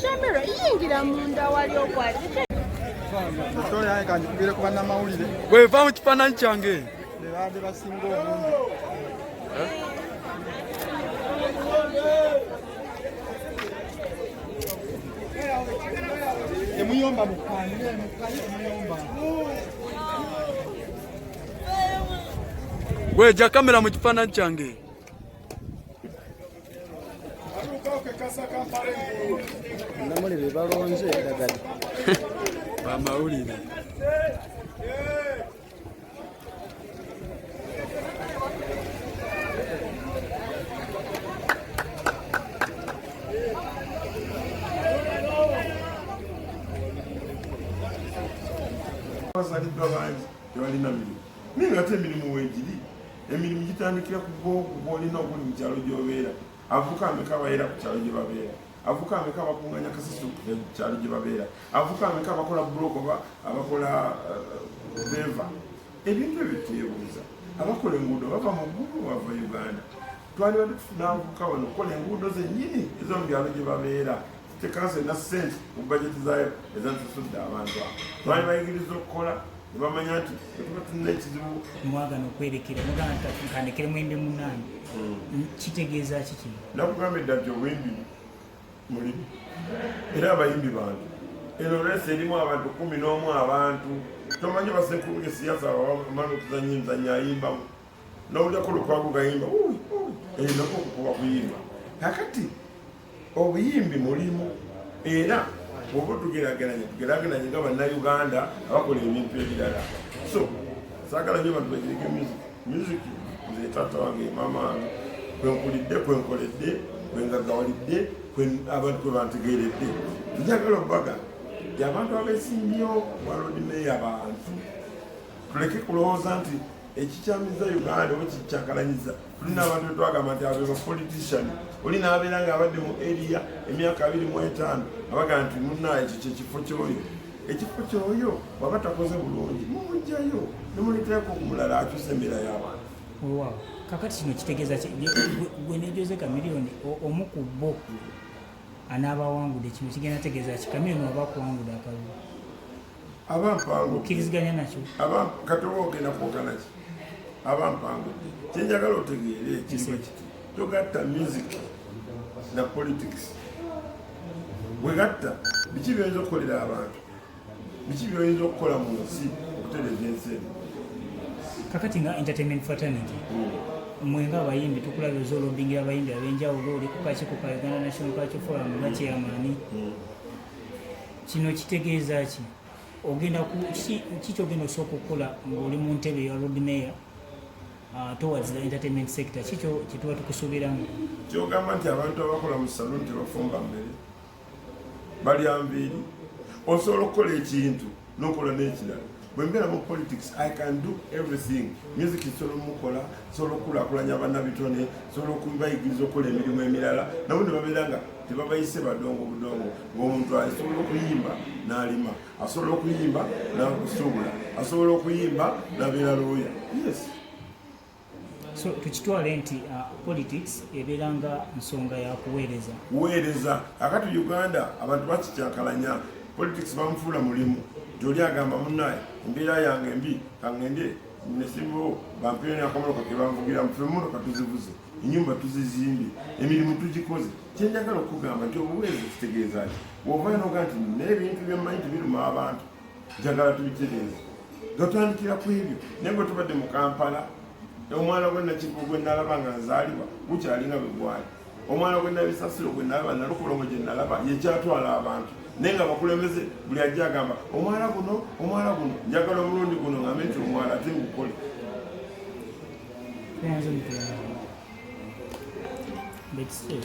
Shamira, yingira munda wali okwali. Toya kandi kubira kuba na mawulire. Gwe va mu kifaananyi kyange. Ne baade basinga obungi. Emuyomba mukanye emuyomba. Gwe jja kamera mu kifaananyi kyange. Namulire balonze eddagala. Bamawulire. Basaliddwa bangi tebalina mirimu naye nga ate emirimu weegiri emirimu gitandikira ku gwolina oguli mu kyalo gy'obeera avuka ameka ababeera ku kyalo gye babeera avuka ameka abakuŋŋanya kasasiro ku kyalo gye babeera avuka ameka abakola buloko oba abakola beva ebintu ebyo twebuuza abakola enguudo bava mu ggulu bava Uganda twalibadde tufuna avuka wano okukola enguudo zennyini ez'omu byalo gye babeera tekanse na ssente mu bajeti zaayo ezatusudde abantu abo twali bayigiriza okukola ne bamanya nti etuba tulina ekizibu mwagana okwerekera mugana kandekere mwembi munaani kitegeeza kiki nakugamba edda nti obwimbi mulimu era abayimbi bantu eno olwesi erimu abantu 11 abantu tomanyi basenkulu gesiyasa bamala okuzanya emizanyo ayimbamu n'obulyako lukwago gayimba nako okukuba kuyimba kakati obuyimbi mulimu era oba tugerageranye nga bannayuganda abakola ebintu ebirala so saagala nyo bantu bagirike music nze taata wange mama wange kwenkulidde kwenkoledde kwengagawalidde abantu kwe bantegeeredde njagala obaga abantu abesimbyo walodimeyo abantu tuleke kulowooza nti ekikyamiza Uganda oba kikyakalanyiza tulina abantu betwagamba nti abo bapolitician oli n'abeera ng'abadde mu area emyaka 25 abaga nti munnaye ekyo kyekifo kyoyo ekifo kyoyo waba takoze bulungi mumugjayo nemuleterako okumulala akyusa embeera y'abantu wow kakati kino kitegeeza gwe nejoze kamiliyoni omu ku bo anaabawangudde kino kigenda tegeeza ki kamiliyoni oba kuwangudde akalulu abampangu okkiriziganya nakyo kati oba ogenda kwoganaki abampangu kyenjagala otegeere ekiriba kiti togatta music na politics bwegatta biki byoyinza okukolera abantu biki byoyinza okukola mu nsi okutereza ensi eno kakati nga entertainment fraternity mwenga abayimbi tukulabya ozolobingira abayimbi ab'enjawulo oli kukakiiko ka Uganda National Cultural Forum nga chairman kino kitegeeza ki ogenda kikyogenda osooka okukola ng'oli mu ntebe ya road mayor towards the entertainment sector kikyo kituba tukusuubiramu kyogamba nti abantu abakola mu saluni tebafumba mmere balya nviiri osobola okukola ekintu n'okola n'ekirala bwe mbeera mu politics I can do everything music isobola omukola sobola okukulaakulanya bannabitone sobola okubayigiriza okukola emirimu emirala nabo ne babeera nga tebabayise badongo budongo ng'omuntu asobola okuyimba n'alima asobola okuyimba n'akusuubula asobola okuyimba n'abeera looya yes so tukitwale nti politics ebeera nga nsonga ya kuweereza akati Uganda abantu bakikyankalanya politics bamufuula mulimu gyoli agamba munnaye embeera yange embi kangende nesimbawo bampironi akamaloka ke banvugira mufe emmotoka tuzivuze ennyumba tuzizimbye emirimu tugikoze kyenjagala okugamba nti obuweereza kitegeeza ki bw'ovayo noga nti n'ebintu byemmanyi tibiruma abantu njagala tubitereeze gatandikira ku ebyo naye bwe tubadde mu Kampala omwana gwe nakigo gwe nalaba nga nzaalibwa gukyalinga bwe gwali omwana gwe nabisasiro gwe nalaba nalukolongo gye nalaba yekyatwala abantu naye nga bakulembeze buli ajja agamba omwana guno njagala omulundi guno ngambe nti omwana ate ngukole But still.